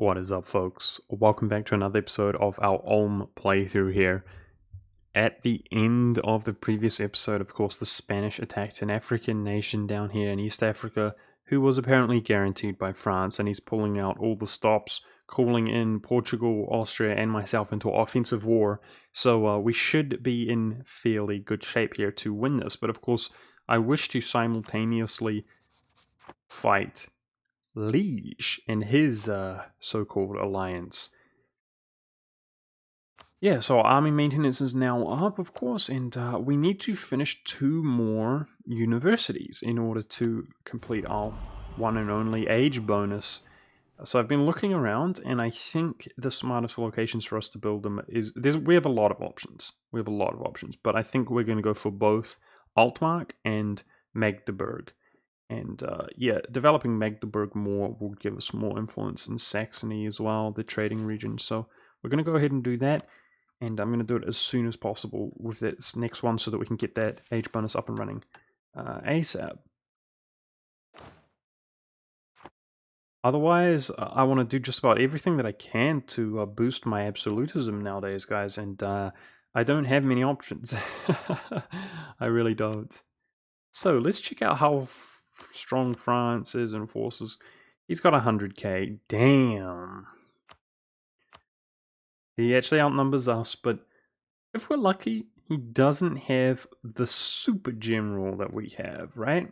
What is up, folks? Welcome back to another episode of our Ulm playthrough here. At the end of the previous episode, of course, the Spanish attacked an African nation down here in East Africa who was apparently guaranteed by France, and he's pulling out all the stops, calling in Portugal, Austria, and myself into offensive war. So we should be in fairly good shape here to win this. But of course, I wish to simultaneously fight Liege and his so-called alliance. Yeah, so our army maintenance is now up, of course, and we need to finish 2 more universities in order to complete our one and only age bonus. So I've been looking around, and I think the smartest locations for us to build them is... we have a lot of options. But I think we're going to go for both Altmark and Magdeburg. And yeah, developing Magdeburg more will give us more influence in Saxony as well, the trading region. So we're going to go ahead and do that. And I'm going to do it as soon as possible with this next one so that we can get that age bonus up and running ASAP. Otherwise, I want to do just about everything that I can to boost my absolutism nowadays, guys. And I don't have many options. I really don't. So let's check out how strong France is in forces. He's got 100k. Damn. He actually outnumbers us, but if we're lucky, he doesn't have the super general that we have, right?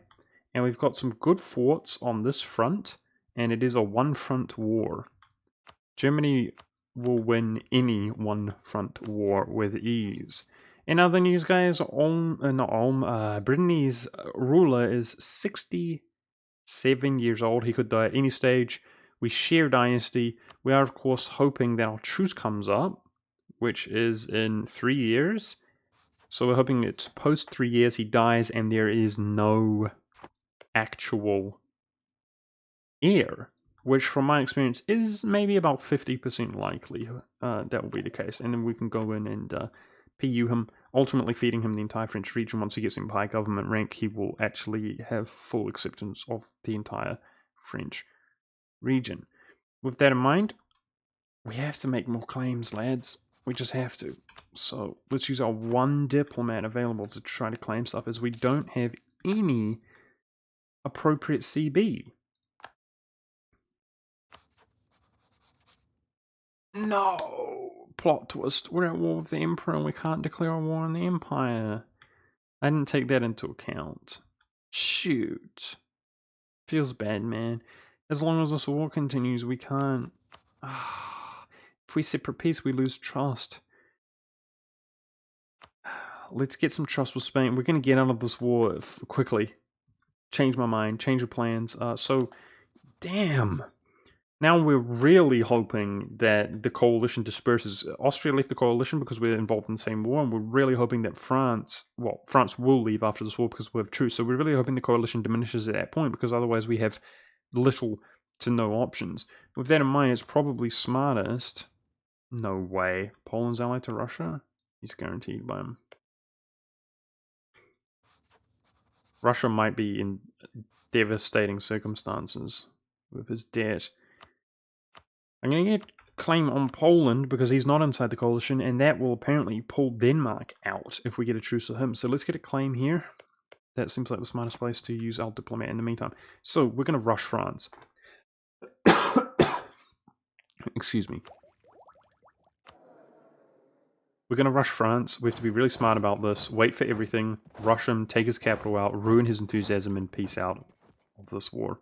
And we've got some good forts on this front, and it is a one-front war. Germany will win any one-front war with ease. In other news, guys, Brittany's ruler is 67 years old. He could die at any stage. We share dynasty. We are, of course, hoping that our truce comes up, which is in 3 years. So we're hoping it's post 3 years he dies and there is no actual heir, which from my experience is maybe about 50% likely that will be the case. And then we can go in and PU him, ultimately feeding him the entire French region. Once he gets in high government rank, he will actually have full acceptance of the entire French region. With that in mind, we have to make more claims, lads. We just have to. So let's use our one diplomat available to try to claim stuff, as we don't have any appropriate CB. No! Plot twist. We're at war with the Emperor and we can't declare a war on the Empire. I didn't take that into account. Shoot. Feels bad, man. As long as this war continues, we can't... If we separate peace, we lose trust. Let's get some trust with Spain. We're going to get out of this war quickly. Change my mind. Change your plans. So, damn. Now we're really hoping that the coalition disperses. Austria left the coalition because we're involved in the same war, and we're really hoping that France will leave after this war because we have truce. So we're really hoping the coalition diminishes at that point, because otherwise we have little to no options. With that in mind, it's probably smartest... No way. Poland's allied to Russia? He's guaranteed by him. Russia might be in devastating circumstances with his debt. I'm going to get claim on Poland because he's not inside the coalition, and that will apparently pull Denmark out if we get a truce with him. So let's get a claim here. That seems like the smartest place to use our diplomat in the meantime. So we're going to rush France. Excuse me. We're going to rush France. We have to be really smart about this. Wait for everything. Rush him, take his capital out, ruin his enthusiasm, and peace out of this war.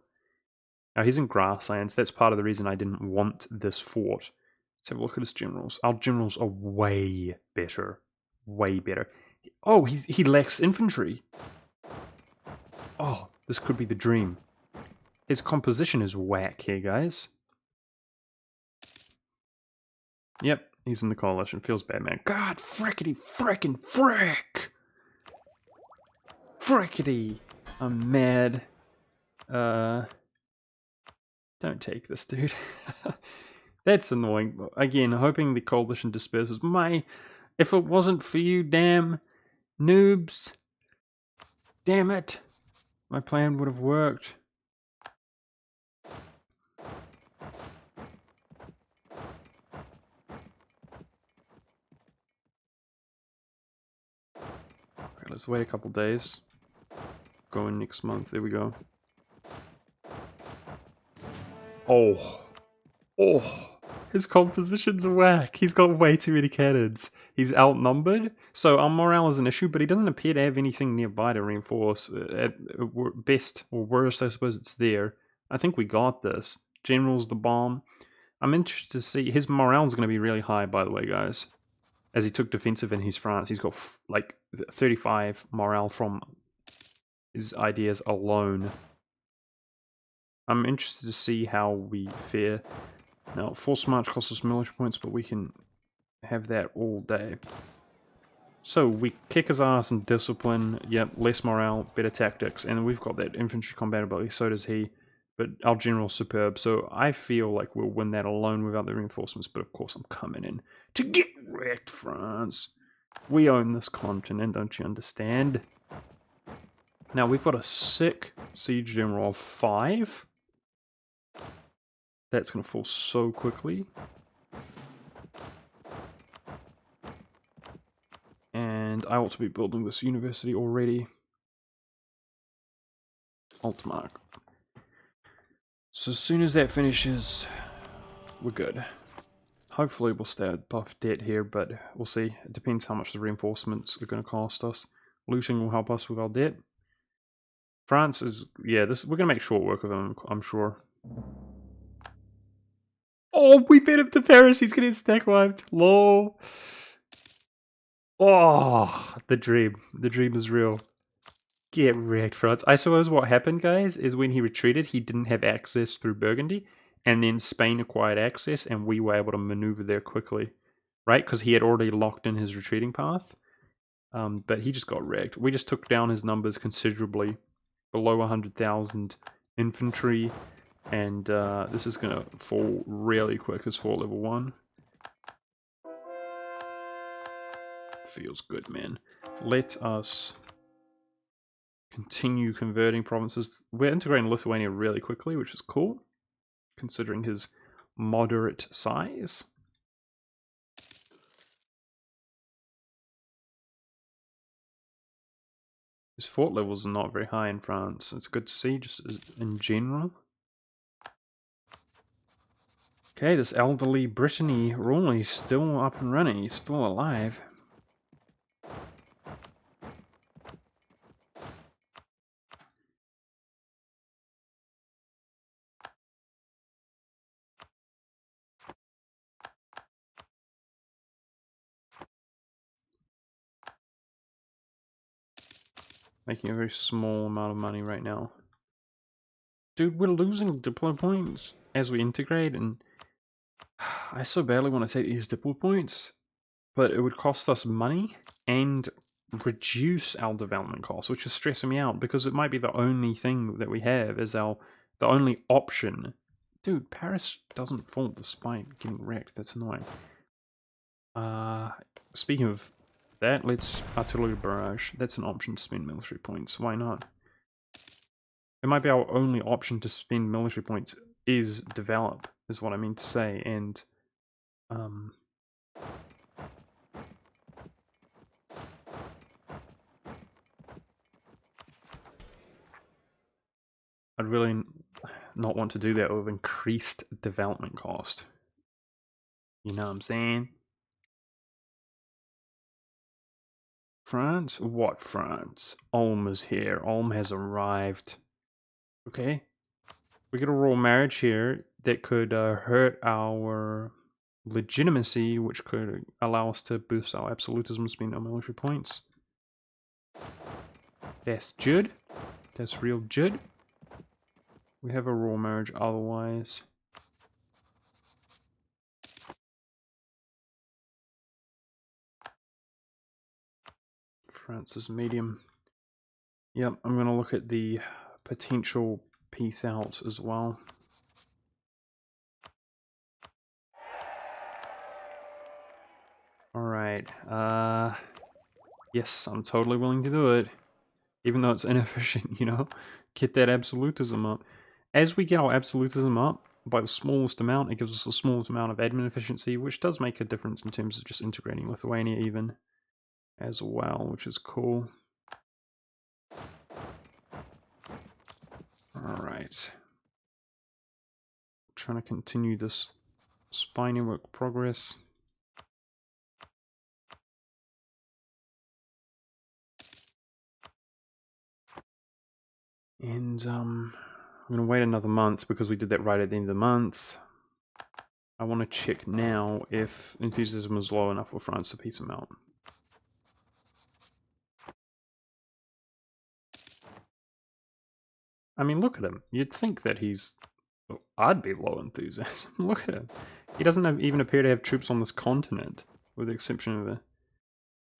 Now, he's in grasslands. That's part of the reason I didn't want this fort. Let's have a look at his generals. Our generals are way better. Way better. Oh, he lacks infantry. Oh, this could be the dream. His composition is whack here, guys. Yep, he's in the coalition. Feels bad, man. God, frickety, frickin' frick! Frickety! I'm mad. Don't take this, dude. That's annoying. Again, hoping the coalition disperses. If it wasn't for you, damn noobs. Damn it. My plan would have worked. Let's wait a couple days. Going next month. There we go. Oh. Oh. His composition's whack. He's got way too many cannons. He's outnumbered. So our morale is an issue, but he doesn't appear to have anything nearby to reinforce. At best, or worst, I suppose it's there. I think we got this. General's the bomb. I'm interested to see. His morale's going to be really high, by the way, guys. As he took defensive in his France, he's got like 35 morale from his ideas alone. I'm interested to see how we fare. Now, force march costs us military points, but we can have that all day. So, we kick his ass in discipline, yep, less morale, better tactics, and we've got that infantry combat ability, so does he. But our general's superb, so I feel like we'll win that alone without the reinforcements, but of course I'm coming in to get wrecked, France. We own this continent, don't you understand? Now, we've got a sick siege general of 5. That's going to fall so quickly. And I ought to be building this university already. Altmark. So as soon as that finishes, we're good. Hopefully we'll stay above debt here, but we'll see. It depends how much the reinforcements are going to cost us. Looting will help us with our debt. France is... yeah, we're going to make short work of him, I'm sure. Oh, we bet him to Paris. He's getting stack wiped. Lol. Oh, the dream. The dream is real. Get wrecked, France. I suppose what happened, guys, is when he retreated, he didn't have access through Burgundy, and then Spain acquired access, and we were able to maneuver there quickly, right? Because he had already locked in his retreating path. But he just got wrecked. We just took down his numbers considerably, below 100,000 infantry, and this is going to fall really quick as for level 1. Feels good, man. Let us continue converting provinces. We're integrating Lithuania really quickly, which is cool, considering his moderate size. His fort levels are not very high in France. It's good to see, just in general. Okay, this elderly Brittany Rawley is still up and running. He's still alive. Making a very small amount of money right now. Dude, we're losing diplo points as we integrate, and I so badly want to take these diplo points, but it would cost us money and reduce our development costs, which is stressing me out because it might be the only thing that we have as the only option. Dude, Paris doesn't fall despite getting wrecked. That's annoying. Speaking of that, let's artillery barrage. That's an option to spend military points. Why not? It might be our only option to spend military points is develop, is what I mean to say, and I'd really not want to do that with increased development cost. You know what I'm saying? France? What France? Ulm is here. Ulm has arrived. Okay. We get a royal marriage here that could hurt our legitimacy, which could allow us to boost our absolutism and spend our military points. That's good. That's real good. We have a royal marriage otherwise. France is medium. Yep, I'm going to look at the potential peace out as well. Alright, yes, I'm totally willing to do it. Even though it's inefficient, you know? Get that absolutism up. As we get our absolutism up, by the smallest amount, it gives us the smallest amount of admin efficiency, which does make a difference in terms of just integrating Lithuania even as well, which is cool. Alright. Trying to continue this spy network progress. And I'm going to wait another month because we did that right at the end of the month. I want to check now if enthusiasm is low enough for France to peace him out. I mean, look at him. You'd think that he's... Oh, I'd be low enthusiasm. Look at him. He doesn't even appear to have troops on this continent, with the exception of a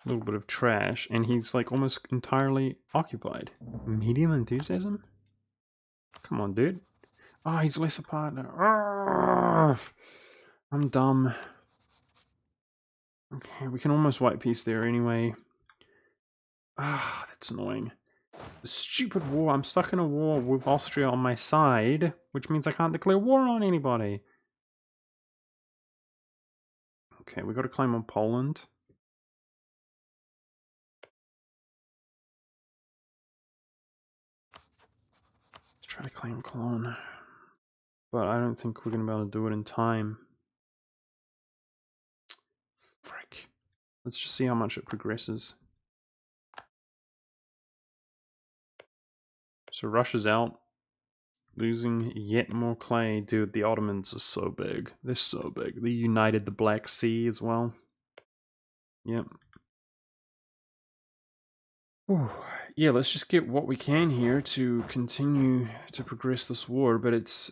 little bit of trash, and he's like almost entirely occupied. Medium enthusiasm? Come on, dude. Oh, he's less a partner. Arrgh! I'm dumb. Okay, we can almost white peace there anyway. Ah, that's annoying. The stupid war. I'm stuck in a war with Austria on my side, which means I can't declare war on anybody. Okay, we got to claim on Poland. Let's try to claim Cologne. But I don't think we're going to be able to do it in time. Frick. Let's just see how much it progresses. So Russia's out. Losing yet more clay. Dude, the Ottomans are so big. They're so big. They united the Black Sea as well. Yep. Whew. Yeah, let's just get what we can here to continue to progress this war, but it's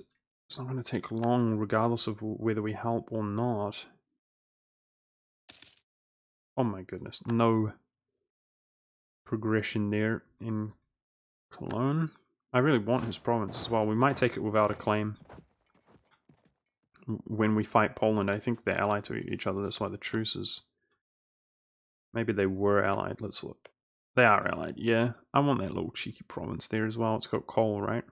not going to take long regardless of whether we help or not. Oh my goodness, no progression there in Cologne. I really want his province as well. We might take it without a claim. When we fight Poland, I think they're allied to each other, that's why the truce is... Maybe they were allied, let's look. They are allied, yeah. I want that little cheeky province there as well. It's got coal, right?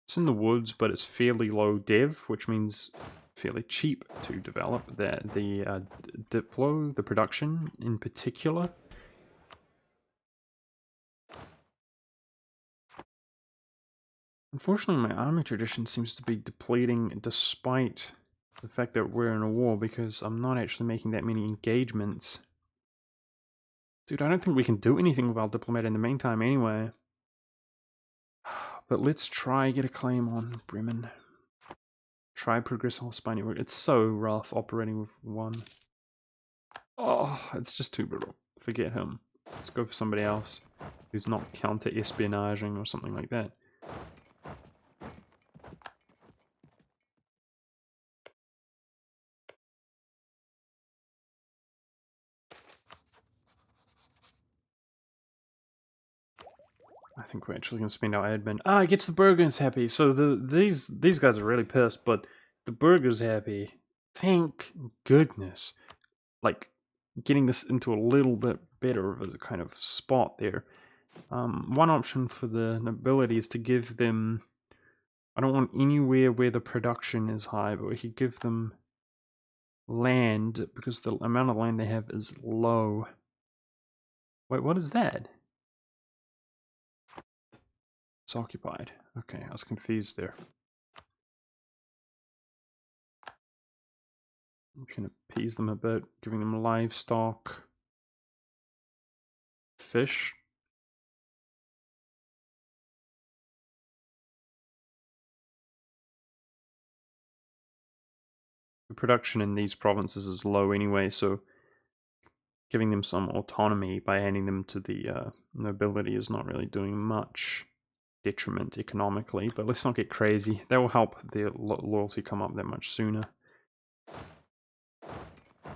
It's in the woods, but it's fairly low dev, which means fairly cheap to develop. The Diplo, the production in particular. Unfortunately, my army tradition seems to be depleting despite the fact that we're in a war, because I'm not actually making that many engagements. Dude, I don't think we can do anything with our diplomat in the meantime anyway. But let's try get a claim on Bremen. Try progress on spy network. It's so rough operating with one. Oh, it's just too brutal. Forget him. Let's go for somebody else who's not counter-espionaging or something like that. I think we're actually going to spend our admin. Ah, it gets the burghers happy. So these guys are really pissed, but the burghers happy. Thank goodness. Like, getting this into a little bit better of a kind of spot there. One option for the nobility is to give them... I don't want anywhere where the production is high, but we could give them land, because the amount of land they have is low. Wait, what is that? It's occupied. Okay, I was confused there. We can appease them a bit, giving them livestock. Fish. The production in these provinces is low anyway, so giving them some autonomy by handing them to the nobility is not really doing much detriment economically, but let's not get crazy. That will help their loyalty come up that much sooner.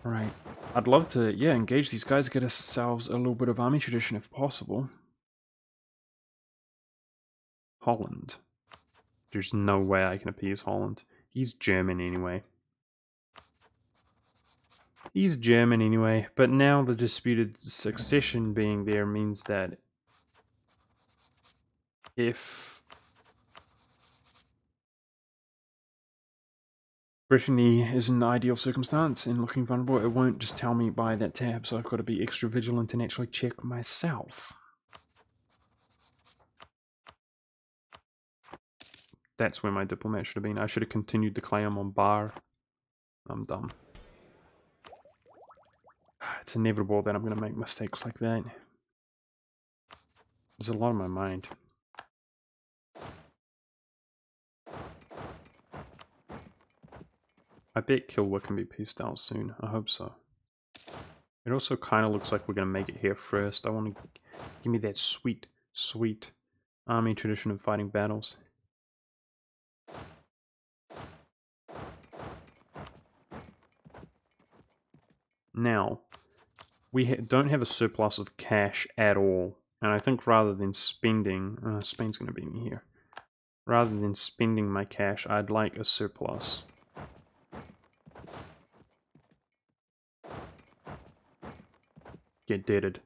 Right. I'd love to, yeah, engage these guys, get ourselves a little bit of army tradition if possible. Holland. There's no way I can appease Holland. He's German anyway. He's German anyway, but now the disputed succession being there means that if Brittany is in the ideal circumstance and looking vulnerable, it won't just tell me by that tab, so I've got to be extra vigilant and actually check myself. That's where my diplomat should have been. I should have continued the claim on Bar. I'm dumb. It's inevitable that I'm going to make mistakes like that. There's a lot on my mind. I bet Kilwa can be pieced out soon. I hope so. It also kind of looks like we're going to make it here first. I want to give me that sweet, sweet army tradition of fighting battles. Now, we don't have a surplus of cash at all. And I think rather than spending... Spain's going to be me here. Rather than spending my cash, I'd like a surplus. Get deaded.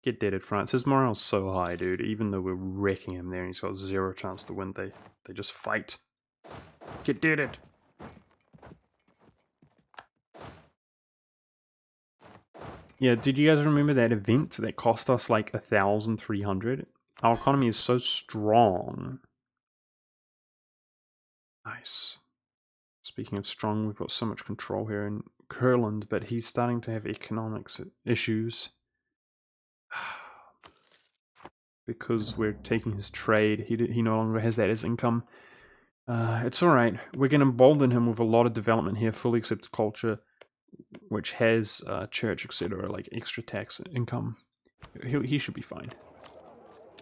Get deaded, France. His morale's so high, dude. Even though we're wrecking him there and he's got 0 chance to win, they just fight. Get deaded. Yeah, did you guys remember that event that cost us like 1,300? Our economy is so strong. Nice. Speaking of strong, we've got so much control here in Kurland, but he's starting to have economics issues. Because we're taking his trade, he no longer has that as income. It's alright. We're going to embolden him with a lot of development here, fully accepted culture, which has church, etc., like extra tax income. He should be fine.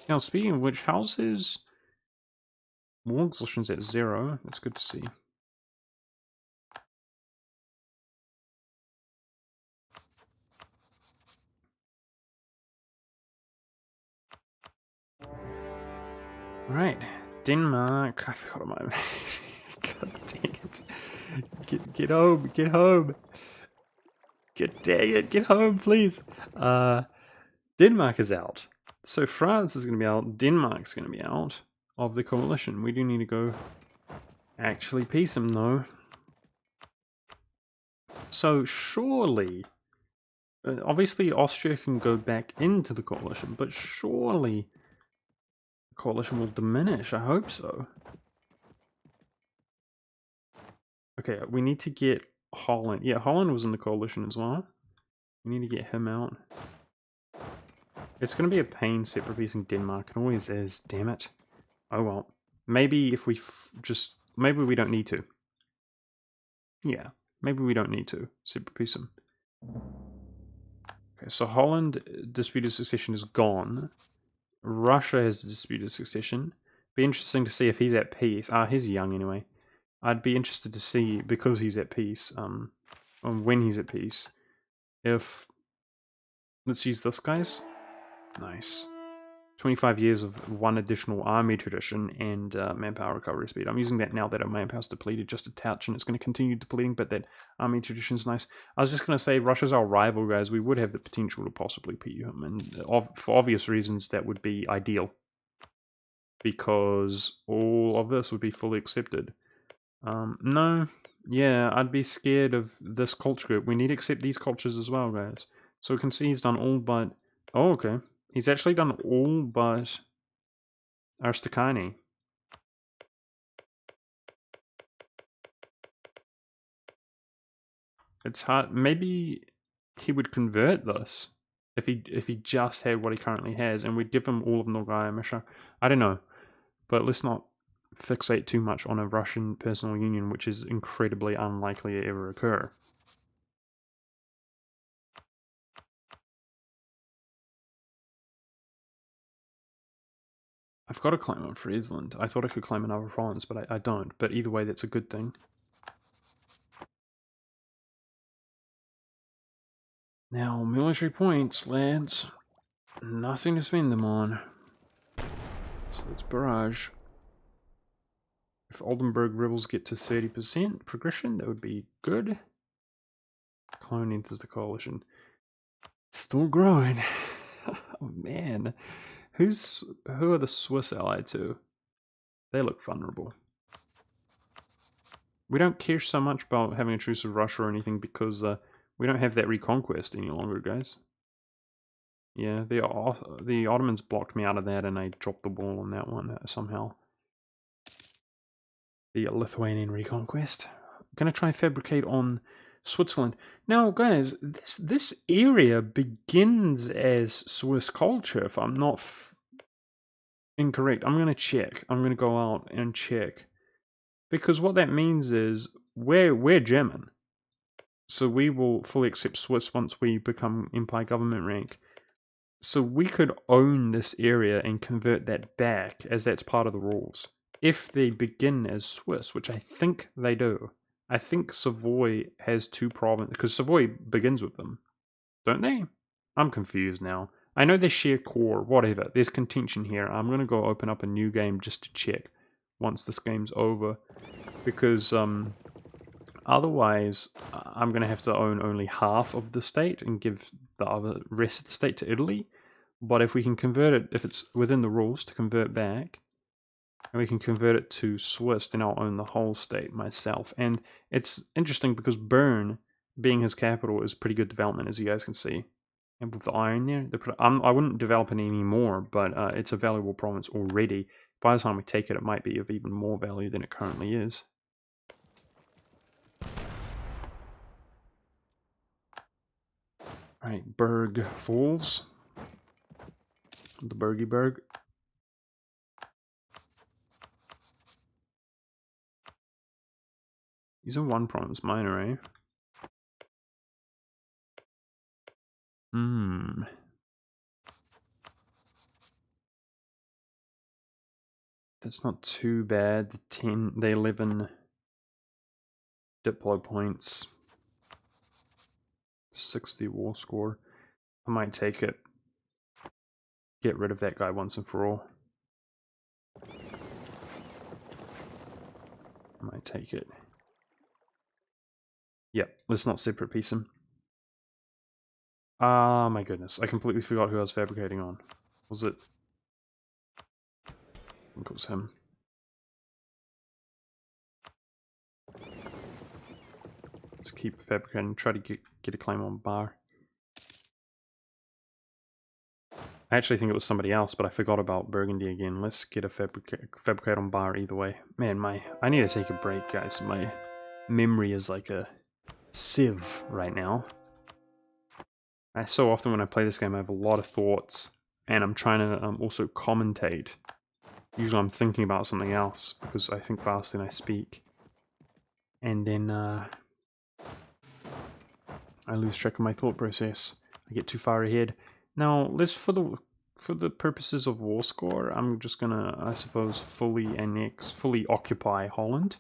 Now, speaking of which, how's his war exhaustion's at 0? That's good to see. Right, Denmark. I forgot my. God dang it! Get home! Get home! Get home, please! Denmark is out. So France is going to be out. Denmark's going to be out of the coalition. We do need to go actually peace them, though. So surely, obviously Austria can go back into the coalition, but surely the coalition will diminish. I hope so. Okay, we need to get Holland. Yeah, Holland was in the coalition as well. We need to get him out. It's going to be a pain separate-piecing Denmark. It always is, damn it. Oh well. Maybe if we maybe we don't need to. Yeah, maybe we don't need to separate-piece them. Okay, so Holland disputed succession is gone. Russia has disputed succession. Be interesting to see if he's at peace. He's young anyway. I'd be interested to see, because he's at peace, when he's at peace, if... Let's use this, guys. Nice. 25 years of 1 additional army tradition and manpower recovery speed. I'm using that now that our manpower's depleted just a touch, and it's going to continue depleting, but that army tradition's nice. I was just going to say, Russia's our rival, guys. We would have the potential to possibly PU him, and for obvious reasons, that would be ideal. Because all of this would be fully accepted. No, yeah, I'd be scared of this culture group. We need to accept these cultures as well, guys. So we can see he's done all but... Oh, okay. He's actually done all but Arstakani. It's hard. Maybe he would convert this if he just had what he currently has, and we'd give him all of Nogaya Misha. I don't know, but let's not fixate too much on a Russian personal union, which is incredibly unlikely to ever occur. I've got to claim on Friesland. I thought I could claim another province, but I don't. But either way, that's a good thing. Now, military points, lads. Nothing to spend them on. So let's barrage. If Oldenburg rebels get to 30% progression, that would be good. Clone enters the coalition. Still growing. Oh man. Who are the Swiss allied to? They look vulnerable. We don't care so much about having a truce with Russia or anything because we don't have that reconquest any longer, guys. Yeah, the Ottomans blocked me out of that and I dropped the ball on that one somehow. the Lithuanian reconquest. I'm gonna try and fabricate on Switzerland. Now, guys, this area begins as Swiss culture, if I'm not incorrect. I'm gonna check. I'm gonna go out and check. Because what that means is we're German. So we will fully accept Swiss once we become Empire government rank. So we could own this area and convert that back, as that's part of the rules. If they begin as Swiss, which I think they do. I think Savoy has 2 provinces, because Savoy begins with them. Don't they? I'm confused now. I know they share core, whatever. There's contention here. I'm going to go open up a new game just to check once this game's over. Because, otherwise, I'm going to have to own only half of the state and give the other rest of the state to Italy. But if we can convert it, if it's within the rules to convert back, and we can convert it to Swiss, then I'll own the whole state myself. And it's interesting because Bern, being his capital, is pretty good development, as you guys can see. And with the iron there, I wouldn't develop it anymore, but it's a valuable province already. By the time we take it, it might be of even more value than it currently is. Alright, Berg Falls. The Berg. These are 1 province minor, eh? That's not too bad. The 11 Diplo points. 60 war score. I might take it. Get rid of that guy once and for all. I might take it. Yep, let's not separate piece him. Ah, my goodness. I completely forgot who I was fabricating on. Was it? I think it was him. Let's keep fabricating. Try to get a claim on Bar. I actually think it was somebody else, but I forgot about Burgundy again. Let's get a fabricate on Bar either way. Man, I need to take a break, guys. My memory is like a sieve right now. So often when I play this game, I have a lot of thoughts, and I'm trying to also commentate. Usually I'm thinking about something else, because I think faster than I speak. And then I lose track of my thought process. I get too far ahead. Now, let's, for the purposes of war score, I'm just gonna, I suppose, fully occupy Holland,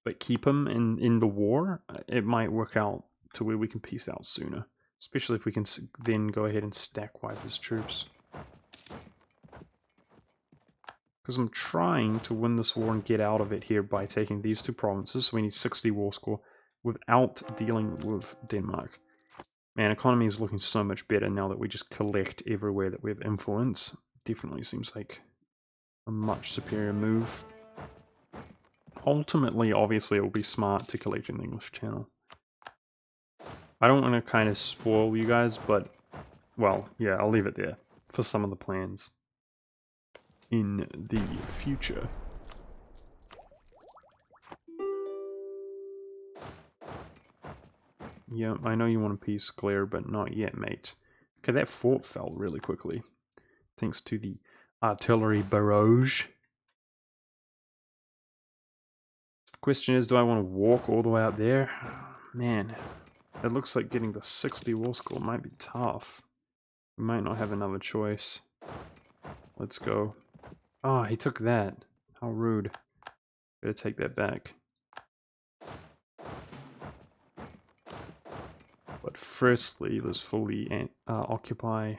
but keep him in the war. It might work out to where we can peace out sooner, especially if we can then go ahead and stack wipe his troops. Because I'm trying to win this war and get out of it here by taking these 2 provinces, so we need 60 war score without dealing with Denmark. Man, economy is looking so much better now that we just collect everywhere that we have influence. Definitely seems like a much superior move. Ultimately, obviously, it will be smart to collect in the English Channel. I don't want to kind of spoil you guys, but, well, yeah, I'll leave it there for some of the plans in the future. Yeah, I know you want a peace clear, but not yet, mate. Okay, that fort fell really quickly, thanks to the artillery barrage. The question is, do I want to walk all the way out there? Man, it looks like getting the 60 war score might be tough. We might not have another choice. Let's go. Oh, he took that. How rude. Better take that back. But firstly, let's fully occupy.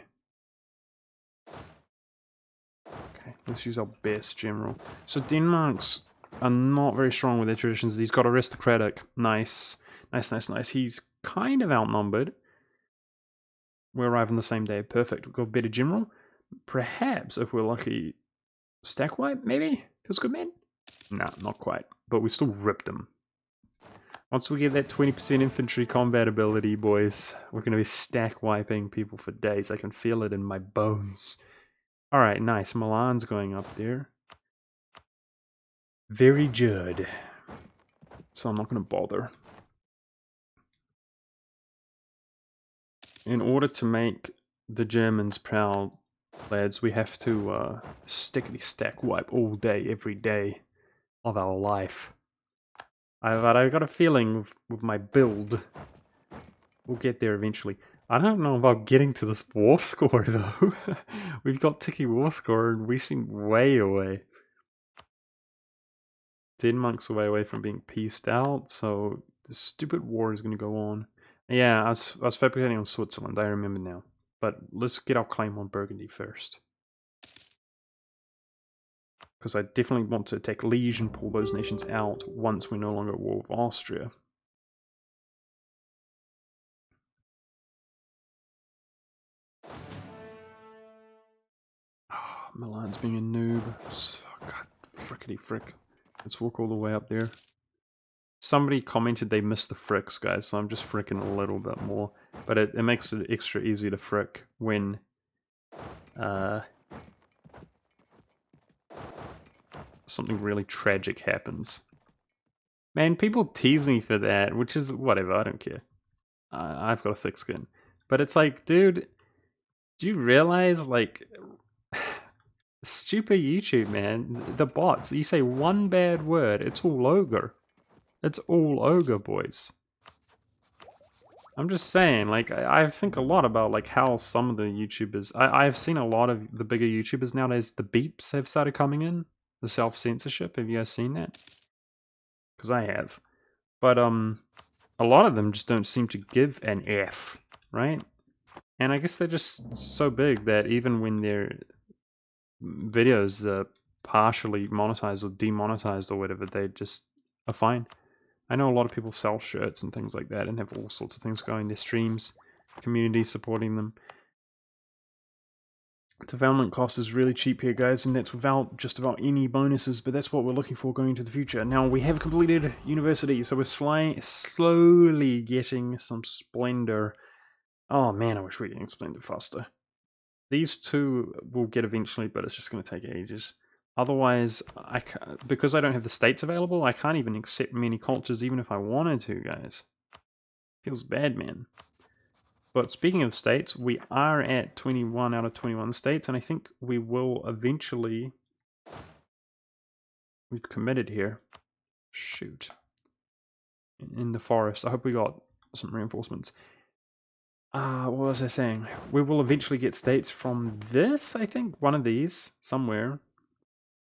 Okay, let's use our best general. So Denmark's are not very strong with their traditions. He's got aristocratic. Nice. He's kind of outnumbered. We arrive on the same day. Perfect. We've got a better general. Perhaps, if we're lucky, stack wipe, maybe? Feels good, man? Nah, not quite. But we still ripped him. Once we get that 20% infantry combat ability, boys, we're going to be stack wiping people for days. I can feel it in my bones. Alright, nice. Milan's going up there. Very good. So I'm not going to bother. In order to make the Germans proud, lads, we have to stickity stack wipe all day, every day of our life. I've got a feeling with my build, we'll get there eventually. I don't know about getting to this war score though. We've got ticky war score and we seem way away. Denmark's away from being pieced out, so the stupid war is going to go on. Yeah, I was fabricating on Switzerland, I remember now. But let's get our claim on Burgundy first. Because I definitely want to take Liege and pull those nations out once we're no longer at war with Austria. Oh, Milan's being a noob. Oh, God, frickety frick. Let's walk all the way up there. Somebody commented they missed the fricks, guys, so I'm just fricking a little bit more. But it makes it extra easy to frick when something really tragic happens. Man, people tease me for that, which is whatever, I don't care. I've got a thick skin. But it's like, dude, do you realize, like, stupid YouTube, man, the bots, you say one bad word, it's all ogre. It's all ogre, boys. I'm just saying, like, I think a lot about, like, how some of the YouTubers, I've seen a lot of the bigger YouTubers nowadays, the beeps have started coming in, the self-censorship, have you guys seen that? Because I have. But, a lot of them just don't seem to give an F, right? And I guess they're just so big that even when their videos are partially monetized or demonetized or whatever, they just are fine. I know a lot of people sell shirts and things like that and have all sorts of things going, their streams, community supporting them. Development cost is really cheap here, guys, and that's without just about any bonuses, but that's what we're looking for going into the future. Now, we have completed university, so we're slowly getting some splendor. Oh man, I wish we were getting splendor faster. These two we'll get eventually, but it's just going to take ages. Otherwise, because I don't have the states available, I can't even accept many cultures even if I wanted to, guys. Feels bad, man. But speaking of states, we are at 21 out of 21 states, and I think we will eventually... We've committed here. Shoot. In the forest. I hope we got some reinforcements. What was I saying? We will eventually get states from this, I think. One of these, somewhere,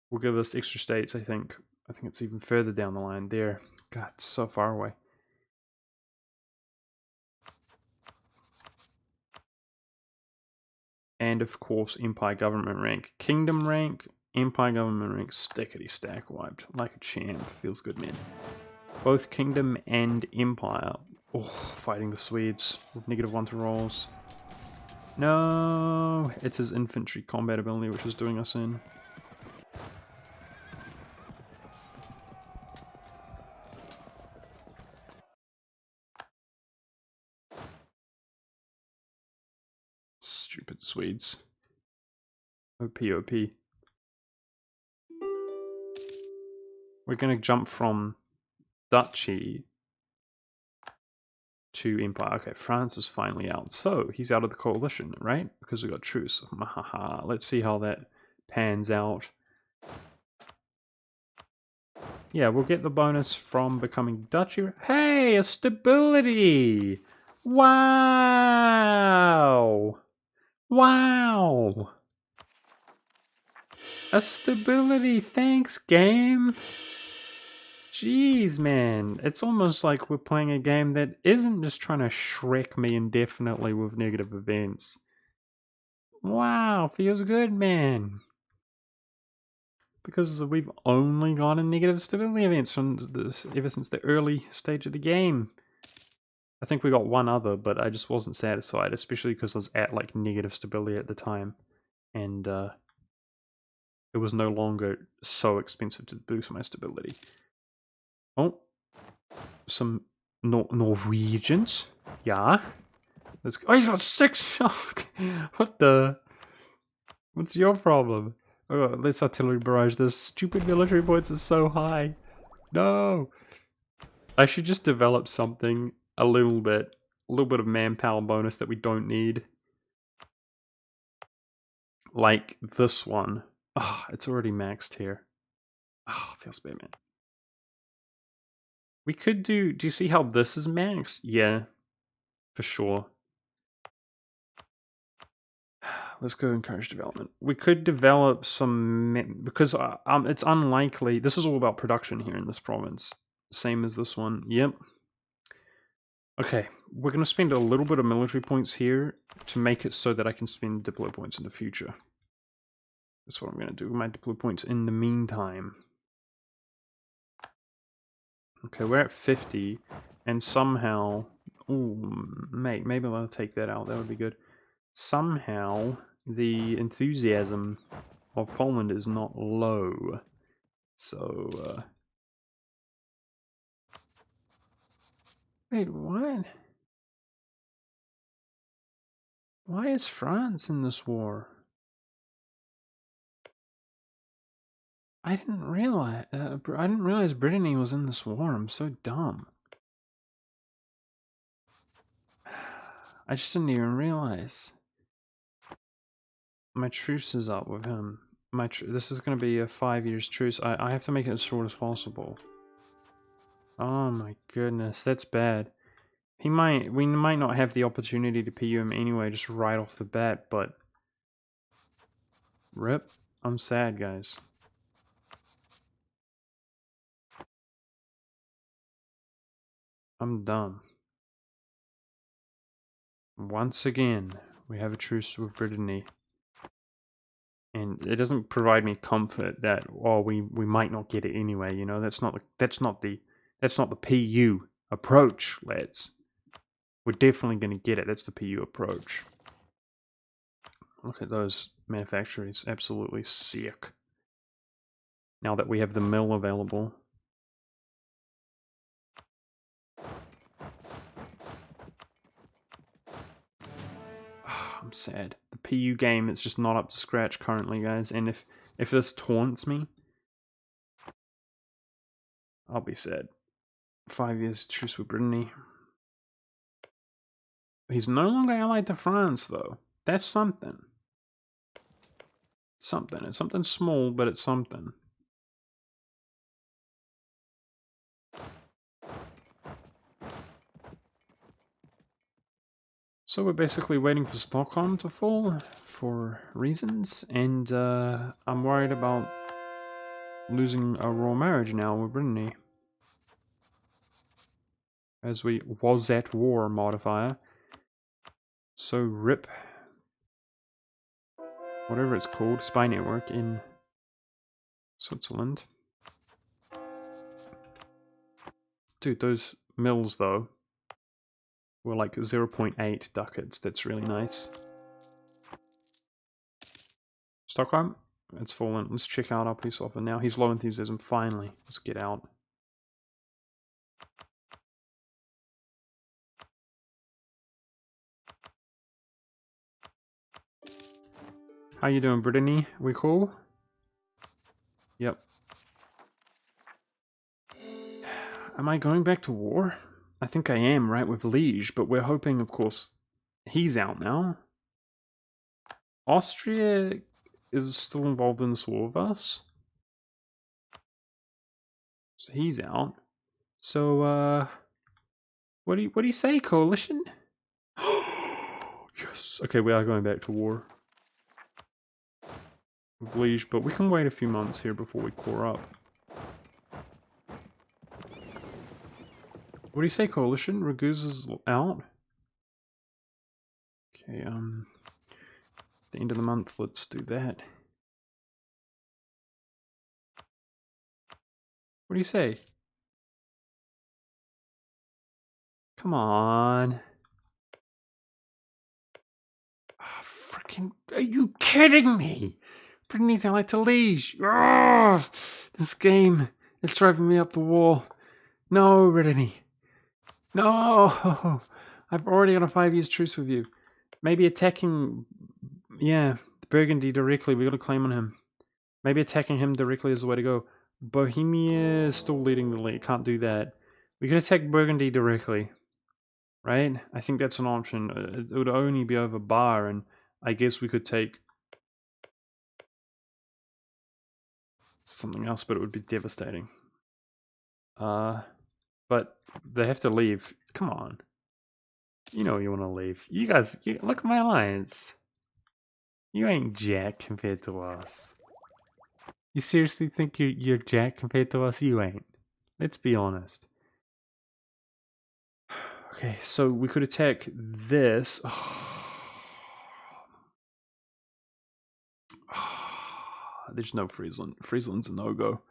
will give us extra states, I think. I think it's even further down the line there. God, it's so far away. And of course, Empire Government rank. Kingdom rank, Empire Government rank, stickety stack wiped. Like a champ. Feels good, man. Both Kingdom and Empire. Oh, fighting the Swedes with -1 to rolls. No, it's his infantry combat ability which is doing us in. Stupid Swedes. OP, OP. We're going to jump from Duchy to Empire. Okay, France is finally out. So, he's out of the coalition, right? Because we got truce. Mahaha. Let's see how that pans out. Yeah, we'll get the bonus from becoming Duchy. Hey, a stability! Wow! Wow! A stability, thanks, game! Jeez, man. It's almost like we're playing a game that isn't just trying to Shrek me indefinitely with negative events. Wow, feels good, man. Because we've only gotten negative stability events from this ever since the early stage of the game. I think we got one other, but I just wasn't satisfied, especially because I was at like negative stability at the time. And it was no longer so expensive to boost my stability. Oh, some Norwegians. Yeah. Let's go. Oh, he's got 6. What the? What's your problem? Oh, let's artillery barrage. The stupid military points are so high. No! I should just develop something a little bit of manpower bonus that we don't need. Like this one. Ah, it's already maxed here. Ah, feels bad, man. We could do you see how this is maxed? Yeah, for sure. Let's go encourage development. We could develop some, because it's unlikely. This is all about production here in this province. Same as this one. Yep. Okay, we're going to spend a little bit of military points here to make it so that I can spend diplo points in the future. That's what I'm going to do with my diplo points in the meantime. Okay, we're at 50, and somehow... Ooh, mate, maybe I'll take that out. That would be good. Somehow, the enthusiasm of Poland is not low. So, wait, what? Why is France in this war? I didn't realize Brittany was in this war. I'm so dumb. I just didn't even realize. My truce is up with him. This is going to be a 5 years truce. I have to make it as short as possible. Oh my goodness, that's bad. We might not have the opportunity to PU him anyway, just right off the bat, but... Rip. I'm sad, guys. I'm done. Once again, we have a truce with Brittany. And it doesn't provide me comfort that, oh, we might not get it anyway, you know, that's not the PU approach, lads. We're definitely gonna get it, that's the PU approach. Look at those manufacturers, absolutely sick. Now that we have the mill available. I'm sad. The PU game is just not up to scratch currently, guys, and if this taunts me, I'll be sad. 5 years truce with Brittany. He's no longer allied to France, though. That's something. Something. It's something small, but it's something. So we're basically waiting for Stockholm to fall for reasons, and I'm worried about losing a royal marriage now with Brittany. As we was at war modifier. So RIP. Whatever it's called, spy network in Switzerland. Dude, those mills though were like 0.8 ducats. That's really nice. Stockholm, it's fallen. Let's check out our peace offer now. He's low enthusiasm. Finally, let's get out. How you doing, Brittany? We cool? Yep. Am I going back to war? I think I am, right, with Liege, but we're hoping, of course, he's out now. Austria is still involved in this war with us. So he's out. So, what do you say, coalition? Yes. Okay, we are going back to war with Liege, but we can wait a few months here before we core up. What do you say, coalition? Raguse is out. Okay, the end of the month, let's do that. What do you say? Come on. Oh, freaking, are you kidding me? Brittany's allied to Liege. Oh, this game is driving me up the wall. No, Brittany. No. I've already got a 5 years truce with you. Maybe attacking, yeah, Burgundy directly. We got a claim on him. Maybe attacking him directly is the way to go. Bohemia is still leading the league. Can't do that. We could attack Burgundy directly, right? I think that's an option. It would only be over Bar, and I guess we could take something else, but it would be devastating. But they have to leave. Come on. You know you want to leave. You guys, look at my alliance. You ain't jack compared to us. You seriously think you're jack compared to us? You ain't. Let's be honest. Okay, so we could attack this. There's no Friesland. Friesland's a no-go.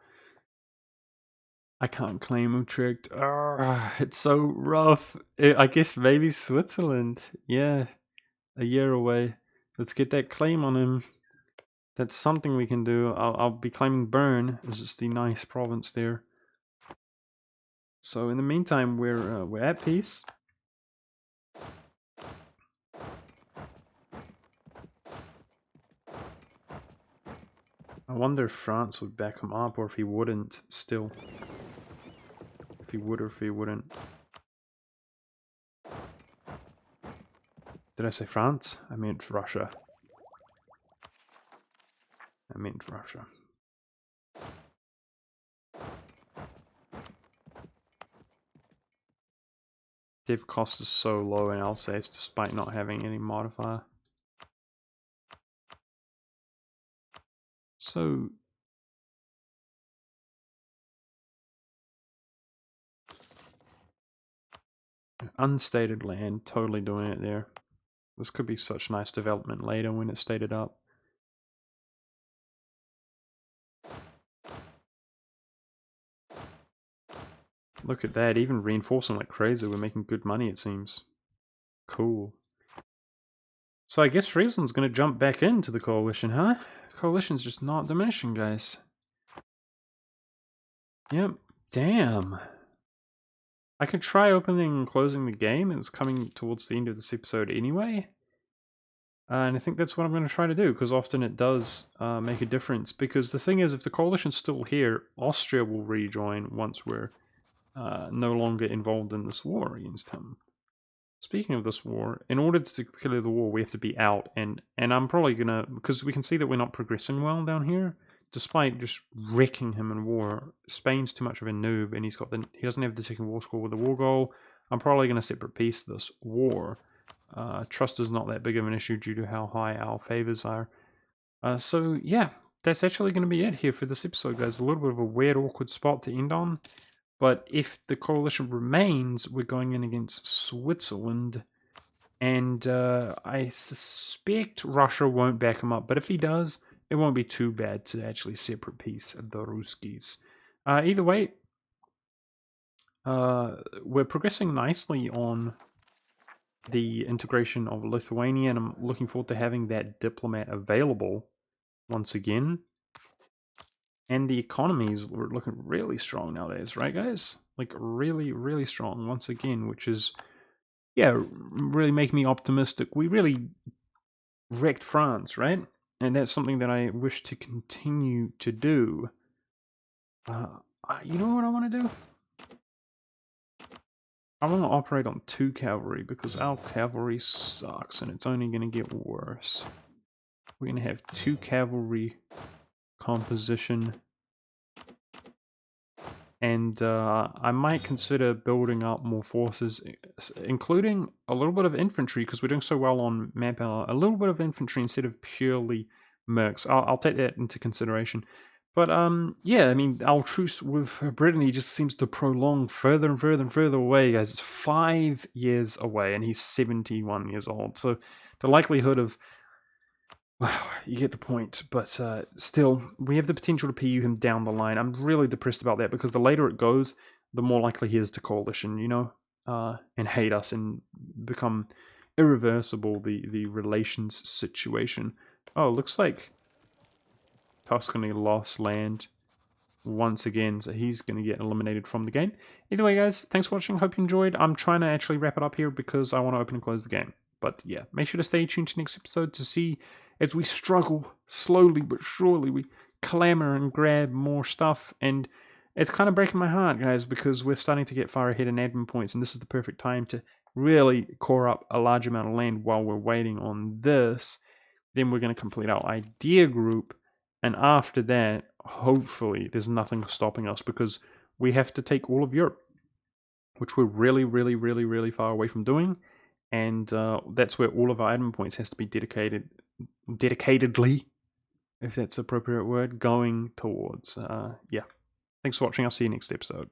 I can't claim Utrecht. It's so rough. I guess maybe Switzerland. Yeah, a year away. Let's get that claim on him. That's something we can do. I'll be claiming Bern. It's just the nice province there. So in the meantime, we're at peace. I wonder if France would back him up, or if he wouldn't still. If he would or if he wouldn't. Did I say France? I meant Russia. I meant Russia. Dev cost is so low in Alsace despite not having any modifier. So unstated land, totally doing it there. This could be such nice development later when it's stated up. Look at that, even reinforcing like crazy, we're making good money it seems. Cool. So I guess Friesland's gonna jump back into the coalition, huh? Coalition's just not diminishing, guys. Yep, damn. I could try opening and closing the game, it's coming towards the end of this episode anyway. And I think that's what I'm going to try to do, because often it does make a difference. Because the thing is, if the coalition's still here, Austria will rejoin once we're no longer involved in this war against him. Speaking of this war, in order to clear the war, we have to be out. And I'm probably going to, because we can see that we're not progressing well down here, despite just wrecking him in war. Spain's too much of a noob, and he doesn't have the second war score with the war goal. I'm probably going to separate peace this war. Trust is not that big of an issue due to how high our favors are. So yeah, that's actually going to be it here for this episode, guys. A little bit of a weird, awkward spot to end on. But if the coalition remains, we're going in against Switzerland. And I suspect Russia won't back him up. But if he does, it won't be too bad to actually separate peace the Ruskies. Either way, we're progressing nicely on the integration of Lithuania, and I'm looking forward to having that diplomat available once again. And the economy is looking really strong nowadays, right guys? Like really, really strong once again, which is, yeah, really making me optimistic. We really wrecked France, right? And that's something that I wish to continue to do. You know what I want to do? I want to operate on 2 cavalry because our cavalry sucks and it's only going to get worse. We're going to have 2 cavalry composition. And I might consider building up more forces, including a little bit of infantry because we're doing so well on manpower. A little bit of infantry instead of purely mercs. I'll take that into consideration. But yeah, I mean, our truce with Brittany just seems to prolong further and further and further away, guys. It's 5 years away, and he's 71 years old. So the likelihood of, wow, you get the point. But still, we have the potential to PU him down the line. I'm really depressed about that because the later it goes, the more likely he is to coalition, you know, and hate us and become irreversible, the relations situation. Oh, looks like Tuscany lost land once again, so he's going to get eliminated from the game. Either way, guys, thanks for watching. Hope you enjoyed. I'm trying to actually wrap it up here because I want to open and close the game. But yeah, make sure to stay tuned to next episode to see as we struggle slowly but surely. We clamor and grab more stuff, and it's kind of breaking my heart, guys, because we're starting to get far ahead in admin points, and this is the perfect time to really core up a large amount of land while we're waiting on this. Then we're going to complete our idea group, and after that, hopefully, there's nothing stopping us, because we have to take all of Europe, which we're really, really, really, really far away from doing, and that's where all of our admin points has to be dedicatedly, if that's the appropriate word, going towards. Yeah. Thanks for watching. I'll see you next episode.